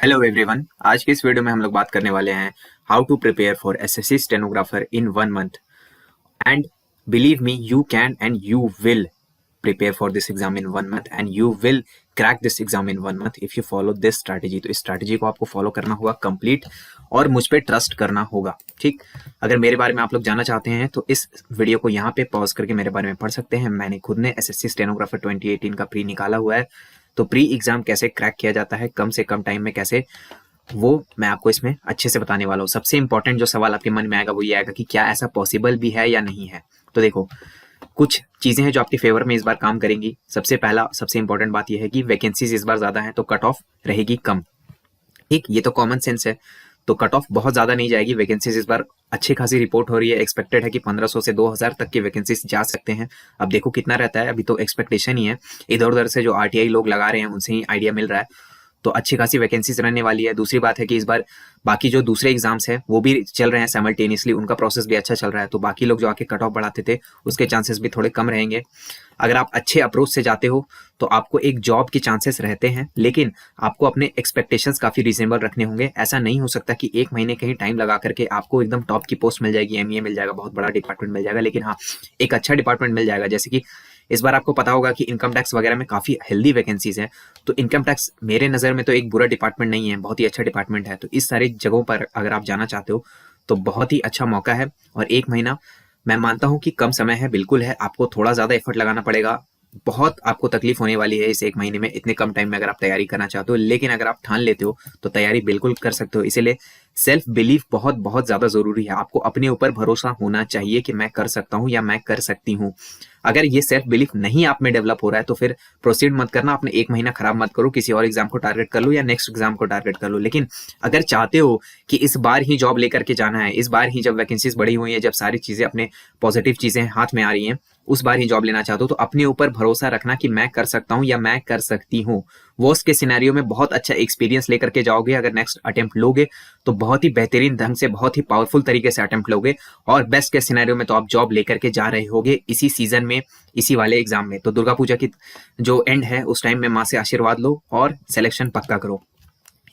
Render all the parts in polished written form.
Hello everyone. आज की इस वीडियो में हम लोग बात करने वाले हैं how to prepare for SSC stenographer in 1 month. And believe me, you can and you will prepare for this exam in 1 month and you will crack this exam in 1 month if you follow this strategy। तो इस strategy को आपको follow करना होगा complete और मुझ पे trust करना होगा। ठीक, अगर मेरे बारे में आप लोग जानना चाहते हैं तो इस वीडियो को यहाँ पे पॉज करके मेरे बारे में पढ़ सकते हैं। मैंने खुद ने एसएससी स्टेनोग्राफर 2018 का प्री निकाला हुआ है, तो प्री एग्जाम कैसे क्रैक किया जाता है कम से कम टाइम में, कैसे, वो मैं आपको इसमें अच्छे से बताने वाला हूँ। सबसे इंपॉर्टेंट जो सवाल आपके मन में आएगा वो ये आएगा कि क्या ऐसा पॉसिबल भी है या नहीं है। तो देखो, कुछ चीजें हैं जो आपके फेवर में इस बार काम करेंगी। सबसे पहला सबसे इंपॉर्टेंट बात यह है कि वैकेंसीज इस बार ज्यादा है तो कट ऑफ रहेगी कम। ठीक, ये तो कॉमन सेंस है, तो कट ऑफ बहुत ज्यादा नहीं जाएगी। वैकेंसीज इस बार अच्छी खासी रिपोर्ट हो रही है, एक्सपेक्टेड है कि 1500 से 2000 तक की वैकेंसीज जा सकते हैं। अब देखो कितना रहता है, अभी तो एक्सपेक्टेशन ही है। इधर उधर से जो आरटीआई लोग लगा रहे हैं उनसे ही आइडिया मिल रहा है, तो अच्छी खासी वैकेंसीज रहने वाली है। दूसरी बात है कि इस बार बाकी जो दूसरे एग्जाम्स हैं वो भी चल रहे हैं साइमल्टेनियसली, उनका प्रोसेस भी अच्छा चल रहा है, तो बाकी लोग जो आके कट ऑफ बढ़ाते थे उसके चांसेस भी थोड़े कम रहेंगे। अगर आप अच्छे अप्रोच से जाते हो तो आपको एक जॉब के चांसेस रहते हैं, लेकिन आपको अपने एक्सपेक्टेशंस काफी रीजनेबल रखने होंगे। ऐसा नहीं हो सकता कि एक महीने कहीं टाइम लगा करके आपको एकदम टॉप की पोस्ट मिल जाएगी, एमईए मिल जाएगा, बहुत बड़ा डिपार्टमेंट मिल जाएगा, लेकिन हाँ एक अच्छा डिपार्टमेंट मिल जाएगा। जैसे कि इस बार आपको पता होगा कि इनकम टैक्स वगैरह में काफी हेल्दी वैकेंसीज हैं, तो इनकम टैक्स मेरे नजर में तो एक बुरा डिपार्टमेंट नहीं है, बहुत ही अच्छा डिपार्टमेंट है। तो इस सारी जगहों पर अगर आप जाना चाहते हो तो बहुत ही अच्छा मौका है। और एक महीना मैं मानता हूं कि कम समय है, बिल्कुल है, आपको थोड़ा ज्यादा एफर्ट लगाना पड़ेगा, बहुत आपको तकलीफ होने वाली है इस एक महीने में, इतने कम टाइम में अगर आप तैयारी करना चाहते हो। लेकिन अगर आप ठान लेते हो तो तैयारी बिल्कुल कर सकते हो। इसीलिए सेल्फ बिलीफ बहुत बहुत ज्यादा जरूरी है। आपको अपने ऊपर भरोसा होना चाहिए कि मैं कर सकता हूं या मैं कर सकती हूँ। अगर ये सेल्फ बिलीफ नहीं आप में डेवलप हो रहा है तो फिर प्रोसीड मत करना, अपने एक महीना खराब मत करो, किसी और एग्जाम को टारगेट कर लो या नेक्स्ट एग्जाम को टारगेट कर लो। लेकिन अगर चाहते हो कि इस बार ही जॉब लेकर के जाना है, इस बार ही जब वैकेंसीज बढ़ी हुई है, जब सारी चीजें अपने पॉजिटिव चीजें हाथ में आ रही हैं, उस बार ही जॉब लेना चाहते हो, तो अपने ऊपर भरोसा रखना कि मैं कर सकता हूं या मैं कर सकती हूँ। वर्स्ट के सिनेरियो में बहुत अच्छा एक्सपीरियंस लेकर के जाओगे। अगर नेक्स्ट अटेम्प्ट लोगे तो बहुत ही बेहतरीन ढंग से, बहुत ही पावरफुल तरीके से अटेम्प्ट लोगे, और बेस्ट के सिनेरियो में तो आप जॉब लेकर के जा रहे होगे इसी सीजन में, इसी वाले एग्जाम में। तो दुर्गा पूजा की जो एंड है उस टाइम में माँ से आशीर्वाद लो और सिलेक्शन पक्का करो।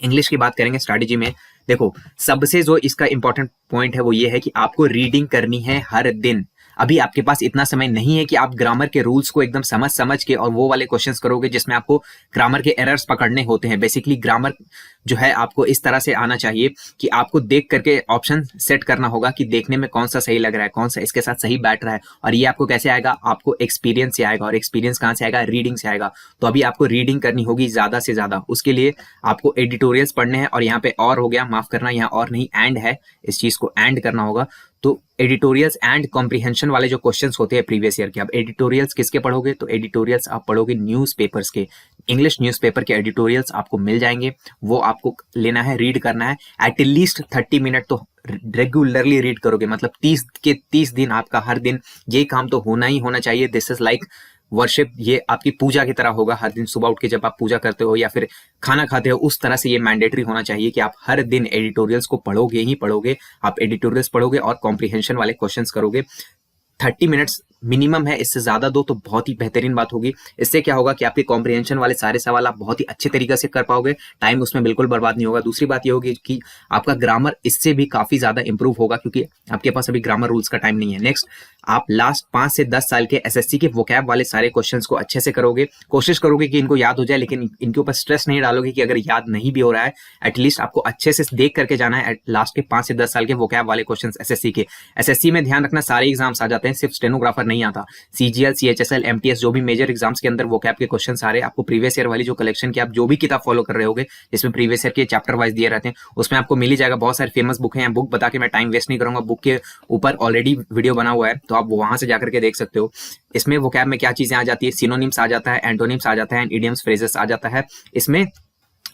इंग्लिश की बात करेंगे स्ट्रैटेजी में। देखो, सबसे जो इसका इंपॉर्टेंट पॉइंट है वो ये है कि आपको रीडिंग करनी है हर दिन। अभी आपके पास इतना समय नहीं है कि आप ग्रामर के रूल्स को एकदम समझ समझ के और वो वाले क्वेश्चंस करोगे जिसमें आपको ग्रामर के एरर्स पकड़ने होते हैं। बेसिकली ग्रामर जो है आपको इस तरह से आना चाहिए कि आपको देख करके ऑप्शन सेट करना होगा कि देखने में कौन सा सही लग रहा है, कौन सा इसके साथ सही बैठ रहा है। और ये आपको कैसे आएगा? आपको एक्सपीरियंस से आएगा, और एक्सपीरियंस कहाँ से आएगा? रीडिंग से आएगा। तो अभी आपको रीडिंग करनी होगी ज्यादा से ज्यादा। उसके लिए आपको एडिटोरियल्स पढ़ने हैं, और यहाँ पे और हो गया, माफ करना, यहाँ और नहीं एंड है, इस चीज को एंड करना होगा। तो एडिटोरियल्स एंड कॉम्प्रिहेंशन वाले जो क्वेश्चंस होते हैं प्रीवियस ईयर के, अब एडिटोरियल्स किसके पढ़ोगे? तो एडिटोरियल्स आप पढ़ोगे न्यूज़पेपर्स के, इंग्लिश न्यूज़पेपर के एडिटोरियल्स आपको मिल जाएंगे। वो आपको लेना है, रीड करना है, एटलीस्ट 30 मिनट तो रेगुलरली रीड करोगे। मतलब 30 के 30 दिन आपका हर दिन ये काम तो होना ही होना चाहिए। दिस इज लाइक वर्शिप, ये आपकी पूजा की तरह होगा। हर दिन सुबह उठ के जब आप पूजा करते हो या फिर खाना खाते हो, उस तरह से ये मैंडेटरी होना चाहिए कि आप हर दिन एडिटोरियल्स को पढ़ोगे ही पढ़ोगे। आप एडिटोरियल्स पढ़ोगे और कॉम्प्रिहेंशन वाले क्वेश्चंस करोगे। 30 मिनट्स मिनिमम है, इससे ज्यादा दो तो बहुत ही बेहतरीन बात होगी। इससे क्या होगा कि आपके कॉम्प्रिहेंशन वाले सारे सवाल आप बहुत ही अच्छे तरीके से कर पाओगे, टाइम उसमें बिल्कुल बर्बाद नहीं होगा। दूसरी बात ये होगी कि आपका ग्रामर इससे भी काफी ज्यादा इंप्रूव होगा, क्योंकि आपके पास अभी ग्रामर रूल्स का टाइम नहीं है। नेक्स्ट, आप लास्ट 5 से 10 साल के एसएससी के वोकैब वाले सारे क्वेश्चंस को अच्छे से करोगे, कोशिश करोगे कि इनको याद हो जाए, लेकिन इनके ऊपर स्ट्रेस नहीं डालोगे कि अगर याद नहीं भी हो रहा है, एटलीस्ट आपको अच्छे से देख करके जाना है लास्ट के 5 से 10 साल के वोकैब वाले क्वेश्चंस एसएससी के। एसएससी में ध्यान रखना सारे एग्जाम्स आ जाते हैं, सिर्फ स्टेनोग्राफर नहीं आता। सीजीएल, सीएचएसएल, एमटीएस, जो भी मेजर एग्जाम्स के अंदर वोकैब के क्वेश्चंस आ रहे हैं, आपको प्रीवियस ईयर वाली जो कलेक्शन की आप जो भी किताब फॉलो कर रहे होगे, जिसमें प्रीवियस ईयर के चैप्टर वाइज दिए रहते हैं, उसमें आपको मिल ही जाएगा। बहुत सारी फेमस बुक है, बुक बता के मैं टाइम वेस्ट नहीं करूंगा, बुक के ऊपर ऑलरेडी वीडियो बना हुआ है, तो आप वहां से जाकर के देख सकते हो। इसमें वोकैब में क्या चीजें आ जाती है, सिनोनिम्स आ जाता है, एंटोनिम्स आ जाता है, एंड इडियम्स, फ्रेजेस आ जाता है। इसमें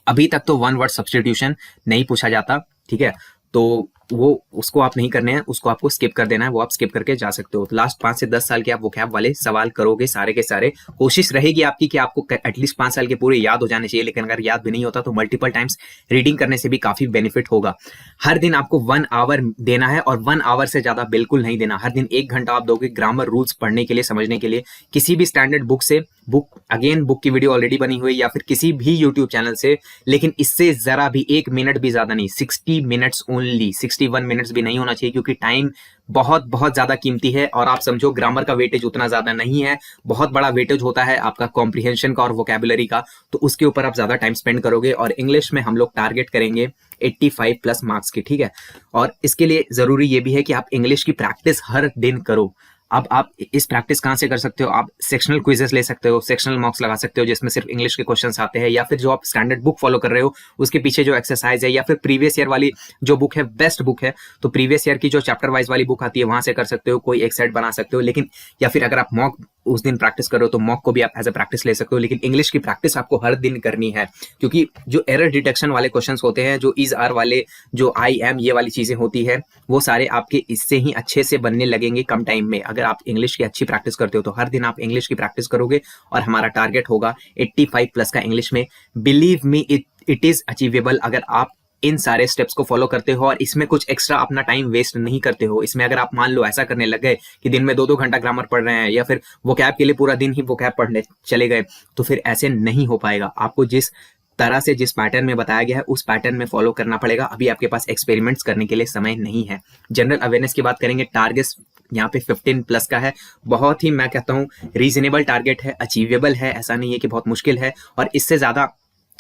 अभी तक तो वन वर्ड सब्स्टिट्यूशन नहीं पूछा जाता, ठीक है, तो वो उसको आप नहीं करने हैं, उसको आपको स्किप कर देना है, वो आप स्किप करके जा सकते हो। तो लास्ट 5 से 10 साल के आप वोकैब वाले सवाल करोगे सारे के सारे। कोशिश रहेगी आपकी कि आपको एटलीस्ट 5 साल के पूरे याद हो जाने चाहिए, लेकिन अगर याद भी नहीं होता तो मल्टीपल टाइम्स रीडिंग करने से भी काफी बेनिफिट होगा। हर दिन आपको 1 आवर देना है, और 1 आवर से ज्यादा बिल्कुल नहीं देना। हर दिन 1 घंटा आप दोगे ग्रामर रूल्स पढ़ने के लिए, समझने के लिए। किसी भी स्टैंडर्ड बुक से बुक की वीडियो ऑलरेडी बनी हुई या फिर किसी भी यूट्यूब चैनल से, लेकिन इससे जरा भी 1 मिनट भी ज्यादा नहीं, 60 मिनट्स ओनली, 61 मिनट्स भी नहीं होना चाहिए, क्योंकि टाइम बहुत बहुत ज्यादा कीमती है। और आप समझो ग्रामर का वेटेज उतना ज्यादा नहीं है, बहुत बड़ा वेटेज होता है आपका कॉम्प्रिहेंशन का और वोकैबुलरी का, तो उसके ऊपर आप ज्यादा टाइम स्पेंड करोगे। और इंग्लिश में हम लोग टारगेट करेंगे 85 प्लस मार्क्स की, ठीक है। और इसके लिए जरूरी ये भी है कि आप इंग्लिश की प्रैक्टिस हर दिन करो। अब आप इस प्रैक्टिस कहाँ से कर सकते हो, आप सेक्शनल क्विजेस ले सकते हो, सेक्शनल मॉक्स लगा सकते हो जिसमें सिर्फ इंग्लिश के क्वेश्चंस आते हैं, या फिर जो आप स्टैंडर्ड बुक फॉलो कर रहे हो उसके पीछे जो एक्सरसाइज है, या फिर प्रीवियस ईयर वाली जो बुक है बेस्ट बुक है, तो प्रीवियस ईयर की जो चैप्टर वाइज वाली बुक आती है वहां से कर सकते हो, कोई एक सेट बना सकते हो। लेकिन या फिर अगर आप मॉक उस दिन प्रैक्टिस करो तो मॉक को भी आप एज अ प्रैक्टिस ले सकते हो, लेकिन इंग्लिश की प्रैक्टिस आपको हर दिन करनी है, क्योंकि जो एरर डिटेक्शन वाले क्वेश्चंस होते हैं, जो इज आर वाले, जो आई एम, ये वाली चीजें होती है, वो सारे आपके इससे ही अच्छे से बनने लगेंगे कम टाइम में। अगर आप इंग्लिश की अच्छी प्रैक्टिस करते हो तो हर दिन आप इंग्लिश की प्रैक्टिस करोगे और हमारा टारगेट होगा 85 प्लस का इंग्लिश में। Believe me, it is achievable अगर आप इन सारे स्टेप्स को फॉलो करते हो और इसमें कुछ एक्स्ट्रा अपना टाइम वेस्ट नहीं करते हो। इसमें अगर आप मान लो ऐसा करने लग गए कि दिन में 2-2 घंटा ग्रामर पढ़ रहे हैं, या फिर वोकैब के लिए पूरा दिन ही वोकैब पढ़ने चले गए, तो फिर ऐसे नहीं हो पाएगा। आपको जिस तरह से जिस पैटर्न में बताया गया है उस पैटर्न में फॉलो करना पड़ेगा। अभी आपके पास एक्सपेरिमेंट्स करने के लिए समय नहीं है। जनरल अवेयरनेस की बात करेंगे, टारगेट यहाँ पे 15 प्लस का है, बहुत ही मैं कहता हूँ रीजनेबल टारगेट है, अचीवेबल है, ऐसा नहीं है कि बहुत मुश्किल है। और इससे ज्यादा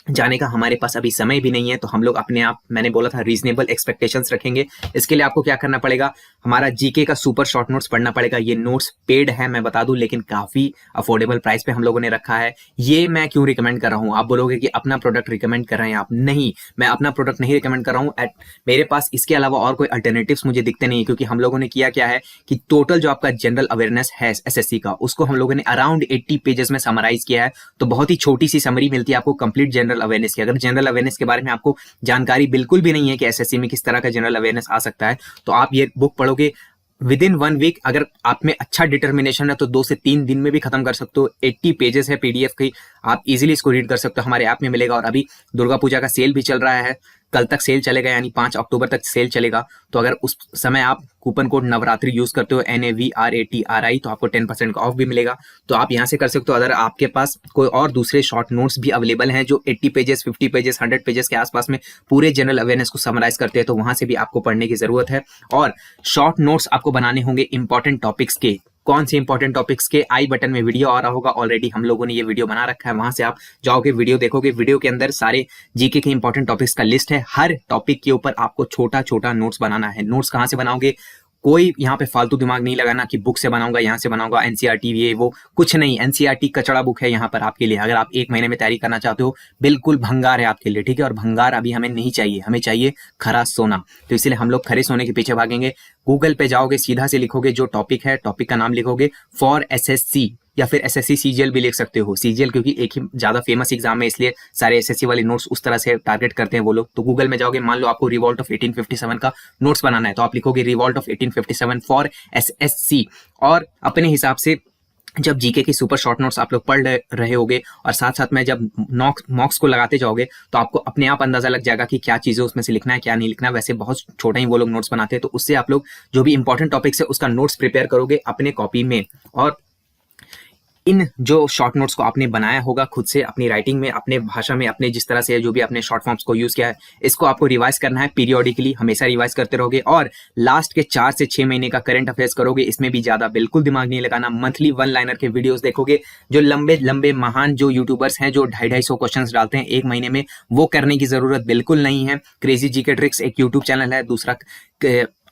जाने का हमारे पास अभी समय भी नहीं है, तो हम लोग अपने आप, मैंने बोला था, रीजनेबल एक्सपेक्टेशंस रखेंगे। इसके लिए आपको क्या करना पड़ेगा, हमारा जीके का सुपर शॉर्ट नोट्स पढ़ना पड़ेगा। ये नोट्स पेड है मैं बता दूं, लेकिन काफी अफोर्डेबल प्राइस पे हम लोगों ने रखा है। ये मैं क्यों रिकमेंड कर रहा हूँ, आप बोलोगे कि अपना प्रोडक्ट रिकमेंड कर रहे हैं आप, नहीं, मैं अपना प्रोडक्ट नहीं रिकमेंड कर रहा हूँ। मेरे पास इसके अलावा और कोई अल्टरनेटिव्स मुझे दिखते नहीं है, क्योंकि हम लोगों ने किया क्या है कि टोटल जो आपका जनरल अवेयरनेस है एसएससी का, उसको हम लोगों ने अराउंड 80 पेजेस में समराइज किया है। तो बहुत ही छोटी सी समरी मिलती है आपको कंप्लीट जनरल अवेयरनेस की। अगर जनरल अवेयरनेस के बारे में आपको जानकारी बिल्कुल भी नहीं है कि एसएससी में किस तरह का जनरल अवेयरनेस आ सकता है, तो आप ये बुक पढ़ोगे विद इन 1 वीक। अगर आप में अच्छा डिटर्मिनेशन है तो 2 से 3 दिन में भी खत्म कर सकते हो। 80 पेजेस है पीडीएफ की, आप इजीली इसको रीड कर सकते हो, हमारे ऐप में मिलेगा। और अभी दुर्गा पूजा का सेल भी चल रहा है, कल तक सेल चलेगा, यानी 5 अक्टूबर तक सेल चलेगा। तो अगर उस समय आप कूपन कोड नवरात्रि यूज करते हो NAVRATRI, तो आपको 10% का ऑफ भी मिलेगा। तो आप यहाँ से कर सकते हो। अगर आपके पास कोई और दूसरे शॉर्ट नोट्स भी अवेलेबल हैं जो 80 पेजेस, 50 पेजेस, 100 पेजेस के आसपास में पूरे जनरल अवेयरनेस को समराइज करते हैं, तो वहां से भी आपको पढ़ने की जरूरत है। और शॉर्ट नोट्स आपको बनाने होंगे इंपॉर्टेंट टॉपिक्स के। कौन से इंपॉर्टेंट टॉपिक्स के, आई बटन में वीडियो आ रहा होगा, ऑलरेडी हम लोगों ने ये वीडियो बना रखा है, वहां से आप जाओगे, वीडियो देखोगे। वीडियो के अंदर सारे जीके के इंपॉर्टेंट टॉपिक्स का लिस्ट है। हर टॉपिक के ऊपर आपको छोटा छोटा नोट्स बनाना है। नोट्स कहाँ से बनाओगे, कोई यहाँ पे फालतू दिमाग नहीं लगाना कि बुक से बनाऊंगा, यहाँ से बनाऊंगा, एनसीईआरटी ये वो कुछ नहीं। एनसीईआरटी कचड़ा बुक है यहाँ पर आपके लिए। अगर आप 1 महीने में तैयारी करना चाहते हो, बिल्कुल भंगार है आपके लिए, ठीक है। और भंगार अभी हमें नहीं चाहिए, हमें चाहिए खरा सोना। तो इसलिए हम लोग खरे सोने के पीछे भागेंगे। गूगल पे जाओगे, सीधा से लिखोगे जो टॉपिक है, टॉपिक का नाम लिखोगे फॉर एसएससी, या फिर एसएससी सीजीएल भी लिख सकते हो। सीजीएल क्योंकि एक ही ज्यादा फेमस एग्जाम है, इसलिए सारे एसएससी वाले नोट्स उस तरह से टारगेट करते हैं वो लोग। तो गूगल में जाओगे, मान लो आपको रिवॉल्ट ऑफ 1857 का नोट्स बनाना है, तो आप लिखोगे रिवॉल्ट ऑफ 1857 फॉर एसएससी। और अपने हिसाब से जब जीके की सुपर शॉर्ट नोट्स आप लोग पढ़ रहे होगे और साथ साथ में जब मॉक्स को लगाते जाओगे, तो आपको अपने आप अंदाजा लग जाएगा कि क्या चीजें उसमें से लिखना है, क्या नहीं लिखना है। वैसे बहुत छोटा ही वो लोग नोट्स बनाते हैं, तो उससे आप लोग जो भी इंपॉर्टेंट टॉपिक्स है उसका नोट्स प्रिपेयर करोगे अपने कॉपी में। और इन जो शॉर्ट नोट्स को आपने बनाया होगा खुद से अपनी राइटिंग में, अपने भाषा में, अपने जिस तरह से जो भी अपने शॉर्ट फॉर्म्स को यूज किया है, इसको आपको रिवाइज करना है पीरियोडिकली, हमेशा रिवाइज करते रहोगे। और लास्ट के 4 से 6 महीने का करंट अफेयर्स करोगे, इसमें भी ज्यादा बिल्कुल दिमाग नहीं लगाना। मंथली 1 लाइनर के वीडियोस देखोगे, जो लंबे लंबे महान जो यूट्यूबर्स हैं जो 250-250 क्वेश्चंस डालते हैं 1 महीने में, वो करने की जरूरत बिल्कुल नहीं है। क्रेजी जीके ट्रिक्स एक यूट्यूब चैनल है, दूसरा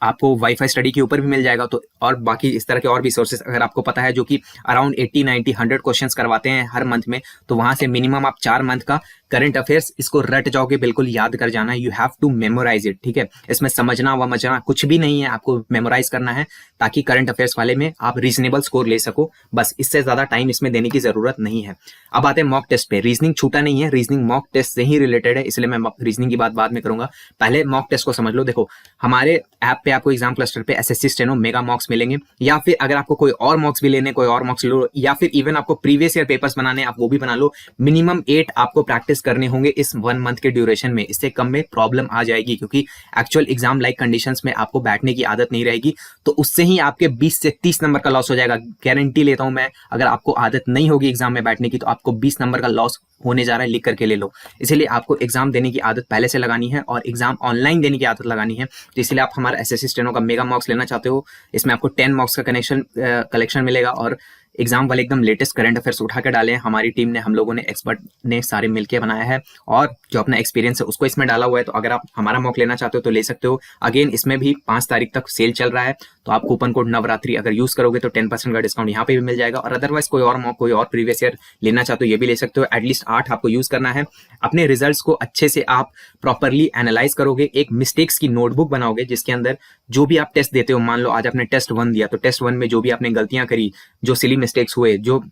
आपको वाईफाई स्टडी के ऊपर भी मिल जाएगा। तो और बाकी इस तरह के और भी सोर्सेस अगर आपको पता है जो कि अराउंड 80, 90, 100 क्वेश्चंस करवाते हैं हर मंथ में, तो वहां से मिनिमम आप 4 मंथ का करंट अफेयर्स इसको रट जाओगे, बिल्कुल याद कर जाना। You have to memorise it, ठीक है। इसमें समझना वमझना कुछ भी नहीं है, आपको मेमोराइज करना है ताकि करंट अफेयर्स वाले में आप रीजनेबल स्कोर ले सको। बस इससे ज्यादा टाइम इसमें देने की जरूरत नहीं है। अब आते हैं मॉक टेस्ट पे। रीजनिंग छूटा नहीं है, रीजनिंग मॉक टेस्ट से ही रिलेटेड है, इसलिए मैं रीजनिंग की बात बाद में करूंगा। पहले मॉक टेस्ट को समझ लो। देखो, हमारे ऐप पे आपको एग्जाम क्लस्टर पे एसएससी स्टेनो मेगा मॉक्स मिलेंगे, या फिर अगर आपको कोई और मॉक्स भी लेने, कोई और मॉक्स लो, या फिर इवन आपको प्रीवियस ईयर पेपर्स बनाने, आप वो भी बना लो। मिनिमम 8 आपको प्रैक्टिस प्रैक्टिस करने होंगे इस 1 मंथ के ड्यूरेशन में, इससे कम में प्रॉब्लम आ जाएगी, क्योंकि एक्चुअल एग्जाम लाइक कंडीशंस में आपको बैठने की आदत नहीं रहेगी, तो उससे ही आपके 20 से 30 नंबर का लॉस हो जाएगा। गारंटी लेता हूं मैं, अगर आपको आदत नहीं होगी एग्जाम में बैठने की तो आपको 20 नंबर का लॉस होने जा रहा है, लिख करके ले लो। इसीलिए आपको एग्जाम देने की आदत पहले से लगानी है और एग्जाम ऑनलाइन देने की आदत लगानी है। तो इसलिए आप हमारा एसएससी स्टेनो का मेगा मॉक्स लेना चाहते हो, इसमें आपको 10 मॉक्स का कलेक्शन मिलेगा और एग्जाम वाले एकदम लेटेस्ट करंट अफेयर्स उठा के डाले हैं हमारी टीम ने, हम लोगों ने, एक्सपर्ट ने सारे मिलके बनाया है और जो अपना एक्सपीरियंस है उसको इसमें डाला हुआ है। तो अगर आप हमारा मॉक लेना चाहते हो तो ले सकते हो। अगेन इसमें भी 5 तारीख तक सेल चल रहा है, तो आप कूपन कोड नवरात्रि अगर यूज करोगे तो 10% का डिस्काउंट यहाँ पे भी मिल जाएगा। और अदरवाइज कोई और मॉक, कोई और प्रीवियस ईयर लेना चाहते हो ये भी ले सकते हो। एटलीस्ट 8 आपको यूज करना है। अपने रिजल्ट्स को अच्छे से आप प्रॉपरली एनालाइज करोगे, एक मिस्टेक्स की नोटबुक बनाओगे जिसके अंदर जो भी आप टेस्ट देते हो, मान लो आज आपने टेस्ट 1 दिया तो टेस्ट 1 में जो भी आपने गलतियां करी, जो सिली मिस्टेक्स हुए, जो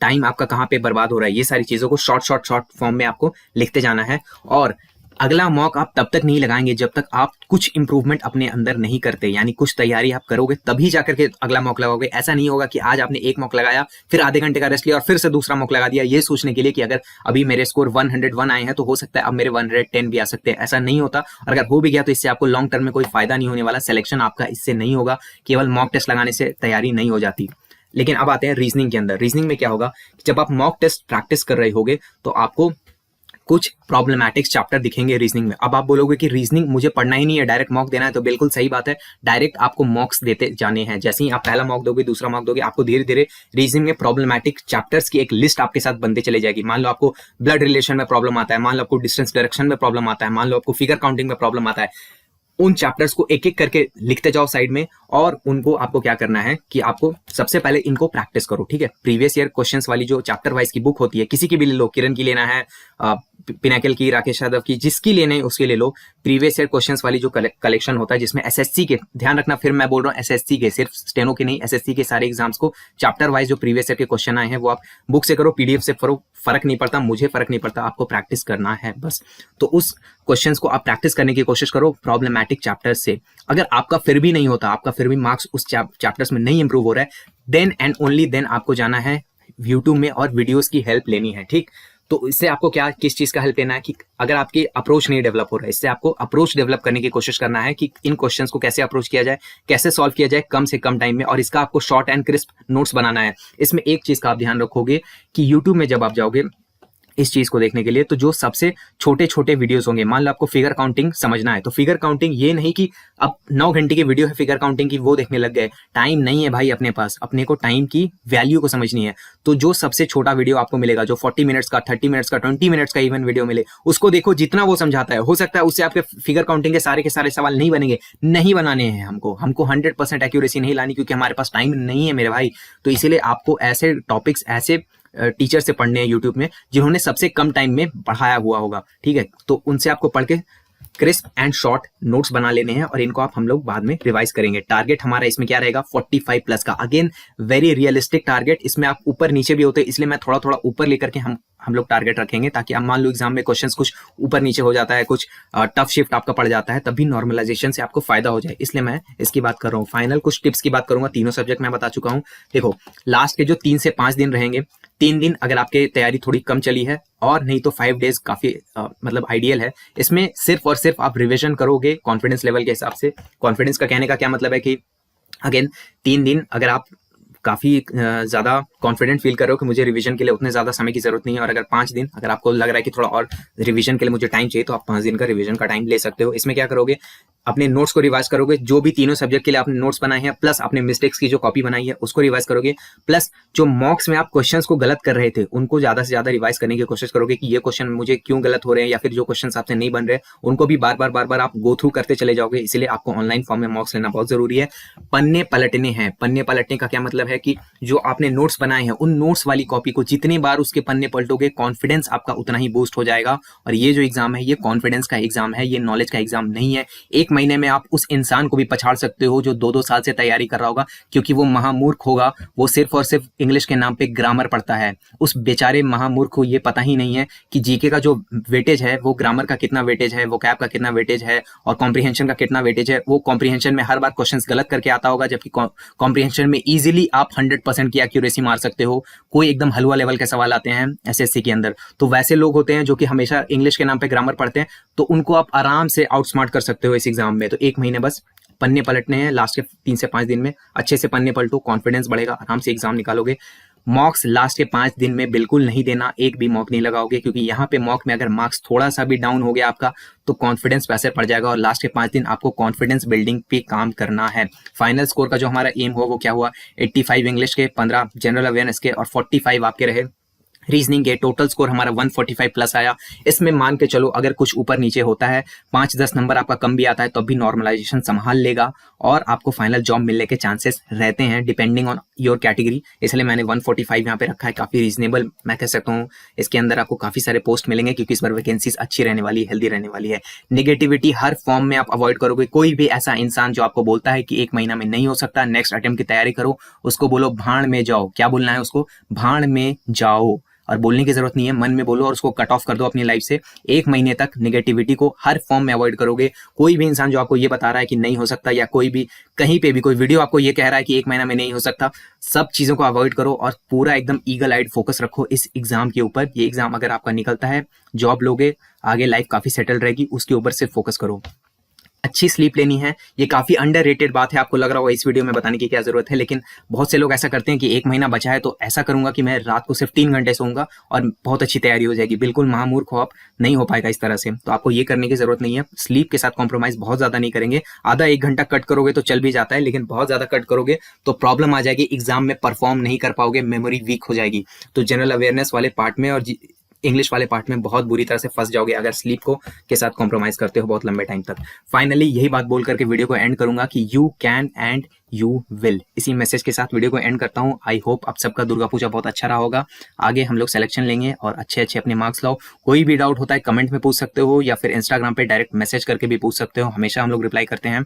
टाइम आपका कहाँ पे बर्बाद हो रहा है, ये सारी चीजों को शॉर्ट फॉर्म में आपको लिखते जाना है। और अगला मॉक आप तब तक नहीं लगाएंगे जब तक आप कुछ इंप्रूवमेंट अपने अंदर नहीं करते, यानी कुछ तैयारी आप करोगे तभी जाकर के अगला मॉक लगाओगे। ऐसा नहीं होगा कि आज आपने एक मॉक लगाया, फिर आधे घंटे का रेस्ट लिया और फिर से दूसरा मॉक लगा दिया, ये सोचने के लिए कि अगर अभी मेरे स्कोर 101 आए हैं तो हो सकता है अब मेरे 110 भी आ सकते हैं। ऐसा नहीं होता, और अगर हो भी गया तो इससे आपको लॉन्ग टर्म में कोई फायदा नहीं होने वाला, सिलेक्शन आपका इससे नहीं होगा। केवल मॉक टेस्ट लगाने से तैयारी नहीं हो जाती। लेकिन अब आते हैं रीजनिंग के अंदर। रीजनिंग में क्या होगा, जब आप मॉक टेस्ट प्रैक्टिस कर रहे होगे तो आपको कुछ प्रॉब्लमैटिक्स चैप्टर दिखेंगे रीजनिंग में। अब आप बोलोगे कि रीजनिंग मुझे पढ़ना ही नहीं है, डायरेक्ट मॉक देना है, तो बिल्कुल सही बात है, डायरेक्ट आपको मॉक्स देते जाने हैं। जैसे ही आप पहला मॉक दोगे, दूसरा मॉक दोगे, आपको धीरे धीरे रीजनिंग में प्रॉब्लमैटिक चैप्टर्स की एक लिस्ट आपके साथ बनते चले जाएगी। मान लो आपको ब्लड रिलेशन में प्रॉब्लम आता है, मान लो आपको डिस्टेंस डायरेक्शन में प्रॉब्लम आता है, मान लो आपको फिगर काउंटिंग में प्रॉब्लम आता है, उन चैप्टर्स को एक एक करके लिखते जाओ साइड में, और उनको आपको क्या करना है कि आपको सबसे पहले इनको प्रैक्टिस करो, ठीक है। प्रीवियस ईयर क्वेश्चंस वाली जो चैप्टर वाइज की बुक होती है, किसी की भी ले लो, किरण की लेना है, पिनाकल की, राकेश यादव की, जिसकी लेने है उसके ले लो। प्रीवियस ईयर क्वेश्चंस वाली जो कलेक्शन होता है जिसमें एसएससी के, ध्यान रखना फिर मैं बोल रहा हूँ एसएससी के, सिर्फ स्टेनो के नहीं, एसएससी के सारे एग्जाम्स को चैप्टर वाइज जो प्रीवियस ईयर के क्वेश्चन आए हैं वो आप बुक से करो, पीडीएफ से करो, फर्क नहीं पड़ता, मुझे फर्क नहीं पड़ता, आपको प्रैक्टिस करना है बस। तो उस क्वेश्चंस को आप प्रैक्टिस करने की कोशिश करो प्रॉब्लमैटिक चैप्टर्स से। अगर आपका फिर भी नहीं होता, आपका फिर भी मार्क्स उस चैप्टर्स में नहीं इंप्रूव हो रहा है, देन एंड ओनली देन आपको जाना है यूट्यूब में और वीडियोस की हेल्प लेनी है, ठीक। तो इससे आपको क्या, किस चीज का हेल्प लेना है कि अगर आपकी अप्रोच नहीं डेवलप हो रहा है, इससे आपको अप्रोच डेवलप करने की कोशिश करना है कि इन क्वेश्चंस को कैसे अप्रोच किया जाए, कैसे सॉल्व किया जाए कम से कम टाइम में, और इसका आपको शॉर्ट एंड क्रिस्प नोट्स बनाना है। इसमें एक चीज का आप ध्यान रखोगे कि यूट्यूब में जब आप जाओगे इस चीज को देखने के लिए, तो जो सबसे छोटे छोटे वीडियोस होंगे, मान लो आपको फिगर काउंटिंग समझना है, तो फिगर काउंटिंग ये नहीं कि अब 9 घंटे की वीडियो है फिगर काउंटिंग की, वो देखने लग गए, टाइम नहीं है भाई अपने पास, अपने को टाइम की वैल्यू को समझनी है। तो जो सबसे छोटा वीडियो आपको मिलेगा, जो 40 मिनट्स का, 30 मिनट्स का, 20 मिनट्स का इवन वीडियो मिले, उसको देखो, जितना वो समझाता है। हो सकता है उससे आपके फिगर काउंटिंग के सारे सवाल नहीं बनेंगे, नहीं बनाने हैं हमको 100% एक्यूरेसी नहीं लानी, क्योंकि हमारे पास टाइम नहीं है मेरे भाई। तो इसीलिए आपको ऐसे टॉपिक्स, ऐसे टीचर से पढ़ने हैं यूट्यूब में जिन्होंने सबसे कम टाइम में पढ़ाया हुआ होगा, ठीक है। तो उनसे आपको पढ़ के क्रिस्प एंड शॉर्ट नोट्स बना लेने हैं, और इनको हम लोग बाद में रिवाइज करेंगे। टारगेट हमारा इसमें क्या रहेगा, 45 प्लस का। अगेन वेरी रियलिस्टिक टारगेट, इसमें आप ऊपर नीचे भी होते हैं, इसलिए मैं थोड़ा थोड़ा ऊपर लेकर के हम लोग टारगेट रखेंगे, ताकि आप मान लो एग्जाम में क्वेश्चंस कुछ ऊपर नीचे हो जाता है, कुछ टफ शिफ्ट आपका पड़ जाता है, तभी नॉर्मलाइजेशन से आपको फायदा हो जाए, इसलिए मैं इसकी बात कर रहा हूँ। फाइनल कुछ टिप्स की बात करूंगा, तीनों सब्जेक्ट मैं बता चुका हूँ। देखो, लास्ट के जो 3 से 5 दिन रहेंगे, 3 दिन अगर आपके तैयारी थोड़ी कम चली है, और नहीं तो 5 डेज काफी मतलब आइडियल है। इसमें सिर्फ और सिर्फ आप रिविजन करोगे कॉन्फिडेंस लेवल के हिसाब से। कॉन्फिडेंस का कहने का क्या मतलब है कि अगेन 3 दिन अगर आप काफी ज्यादा कॉन्फिडेंट फील कर रहे हो कि मुझे रिवीजन के लिए उतने ज्यादा समय की जरूरत नहीं है, और अगर 5 दिन अगर आपको लग रहा है कि थोड़ा और रिवीजन के लिए मुझे टाइम चाहिए, तो आप 5 दिन का रिवीजन का टाइम ले सकते हो। इसमें क्या करोगे, अपने नोट्स को रिवाइज करोगे, जो भी तीनों सब्जेक्ट के लिए आपने नोट्स बनाए हैं, प्लस अपने मिस्टेक्स की जो कॉपी बनाई है उसको रिवाइज करोगे, प्लस जो मॉक्स में आप क्वेश्चंस को गलत कर रहे थे उनको ज्यादा से ज्यादा रिवाइज करने की कोशिश करोगे कि ये क्वेश्चन मुझे क्यों गलत हो रहे हैं, या फिर जो क्वेश्चन आपसे नहीं बन रहे उनको भी बार बार आप गो थ्रू करते चले जाओगे। इसलिए आपको ऑनलाइन फॉर्म में मॉक्स लेना बहुत जरूरी है। पन्ने पलटने हैं। पन्ने पलटने का क्या मतलब है कि जो आपने नोट्स बनाए हैं, उन नोट्स वाली कॉपी को जितनी बार उसके पन्ने पलटोगे, कॉन्फिडेंस आपका उतना ही बूस्ट हो जाएगा। और ये जो एग्जाम है, ये कॉन्फिडेंस का एग्जाम है, ये नॉलेज का एग्जाम नहीं है। 1 महीने में आप उस इंसान को भी पछाड़ सकते हो जो 2-2 साल से तैयारी कर रहा होगा, क्योंकि वो महामूर्ख होगा, वो सिर्फ और सिर्फ इंग्लिश के नाम पे ग्रामर पढ़ता है। उस बेचारे महामूर्ख को ये पता ही नहीं है कि जीके का जो वेटेज है वो ग्रामर का कितना वेटेज है, वोकैब का कितना वेटेज है और कॉम्प्रिहेंशन का कितना वेटेज है। वो कॉम्प्रिहेंशन में हर बार क्वेश्चंस गलत करके आता होगा, जबकि कॉम्प्रिहेंशन में इजीली आप 100% की एक्यूरेसी मार सकते हो। कोई एकदम हलवा लेवल के सवाल आते हैं एसएससी के अंदर, तो वैसे लोग होते हैं जो कि हमेशा इंग्लिश के नाम पे ग्रामर पढ़ते हैं, तो उनको आप आराम से आउटस्मार्ट कर सकते हो इस एग्जाम में। तो 1 महीने बस पन्ने पलटने हैं, लास्ट के 3 से 5 दिन में अच्छे से पन्ने पलटो, कॉन्फिडेंस बढ़ेगा, आराम से एग्जाम निकालोगे। मॉक्स लास्ट के 5 दिन में बिल्कुल नहीं देना, एक भी मॉक नहीं लगाओगे, क्योंकि यहाँ पे मॉक में अगर मार्क्स थोड़ा सा भी डाउन हो गया आपका तो कॉन्फिडेंस पे असर पड़ जाएगा, और लास्ट के 5 दिन आपको कॉन्फिडेंस बिल्डिंग पे काम करना है। फाइनल स्कोर का जो हमारा एम हुआ वो क्या हुआ, 85 इंग्लिश के, 15 जनरल अवेयरनेस के और 45 आपके रहे रीजनिंग के। टोटल स्कोर हमारा 145 प्लस आया। इसमें मान के चलो अगर कुछ ऊपर नीचे होता है, 5-10 नंबर आपका कम भी आता है, तब भी नॉर्मलाइजेशन संभाल लेगा और आपको फाइनल जॉब मिलने के चांसेस रहते हैं डिपेंडिंग ऑन योर कैटेगरी। इसलिए मैंने 145 यहाँ पे रखा है, काफी रीजनेबल मैं कह सकता हूँ। इसके अंदर आपको काफी सारे पोस्ट मिलेंगे क्योंकि इस बार वैकेंसीज अच्छी रहने वाली है, हेल्दी रहने वाली है। नेगेटिविटी हर फॉर्म में आप अवॉइड करोगे। कोई भी ऐसा इंसान जो आपको बोलता है कि 1 महीना में नहीं हो सकता, नेक्स्ट अटेम्प्ट की तैयारी करो, उसको बोलो भाड़ में जाओ। क्या बोलना है उसको, भाड़ में जाओ, और बोलने की जरूरत नहीं है, मन में बोलो और उसको कट ऑफ कर दो अपनी लाइफ से। 1 महीने तक नेगेटिविटी को हर फॉर्म में अवॉइड करोगे। कोई भी इंसान जो आपको ये बता रहा है कि नहीं हो सकता, या कोई भी कहीं पे भी कोई वीडियो आपको ये कह रहा है कि 1 महीना में नहीं हो सकता, सब चीजों को अवॉइड करो और पूरा एकदम ईगल आइड फोकस रखो इस एग्जाम के ऊपर। ये एग्जाम अगर आपका निकलता है, जॉब लोगे, आगे लाइफ काफी सेटल रहेगी, उसके ऊपर सिर्फ फोकस करो। अच्छी स्लीप लेनी है, ये काफी अंडररेटेड बात है, आपको लग रहा होगा इस वीडियो में बताने की क्या जरूरत है, लेकिन बहुत से लोग ऐसा करते हैं कि 1 महीना बचा है तो ऐसा करूंगा कि मैं रात को सिर्फ 3 घंटे सोऊंगा और बहुत अच्छी तैयारी हो जाएगी। बिल्कुल महामूर्ख हो आप, नहीं हो पाएगा इस तरह से। तो आपको ये करने की जरूरत नहीं है। स्लीप के साथ कॉम्प्रोमाइज बहुत ज्यादा नहीं करेंगे, आधा 1 घंटा कट करोगे तो चल भी जाता है, लेकिन बहुत ज्यादा कट करोगे तो प्रॉब्लम आ जाएगी, एग्जाम में परफॉर्म नहीं कर पाओगे, मेमोरी वीक हो जाएगी। तो जनरल अवेयरनेस वाले पार्ट में और इंग्लिश वाले पार्ट में बहुत बुरी तरह से फंस जाओगे अगर स्लीप को के साथ कॉम्प्रोमाइज करते हो बहुत लंबे टाइम तक। फाइनली यही बात बोल करके वीडियो को एंड करूंगा कि you can and you will. इसी मैसेज के साथ वीडियो को एंड करता हूं। आई होप आप सबका दुर्गा पूजा बहुत अच्छा रहा होगा। आगे हम लोग सिलेक्शन लेंगे और अच्छे अच्छे अपने मार्क्स लाओ। कोई भी डाउट होता है कमेंट में पूछ सकते हो, या फिर इंस्टाग्राम पे डायरेक्ट मैसेज करके भी पूछ सकते हो, हमेशा हम लोग रिप्लाई करते हैं।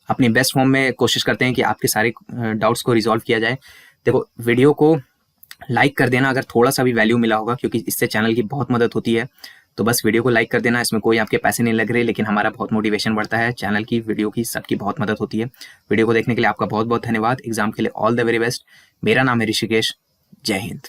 अपनी बेस्ट फॉर्म में कोशिश करते हैं कि आपके सारे डाउट्स को रिजॉल्व किया जाए। देखो, वीडियो को लाइक कर देना अगर थोड़ा सा भी वैल्यू मिला होगा, क्योंकि इससे चैनल की बहुत मदद होती है। तो बस वीडियो को लाइक कर देना, इसमें कोई आपके पैसे नहीं लग रहे, लेकिन हमारा बहुत मोटिवेशन बढ़ता है। चैनल की, वीडियो की, सबकी बहुत मदद होती है। वीडियो को देखने के लिए आपका बहुत बहुत धन्यवाद। एग्जाम के लिए ऑल द वेरी बेस्ट। मेरा नाम है ऋषिकेश। जय हिंद।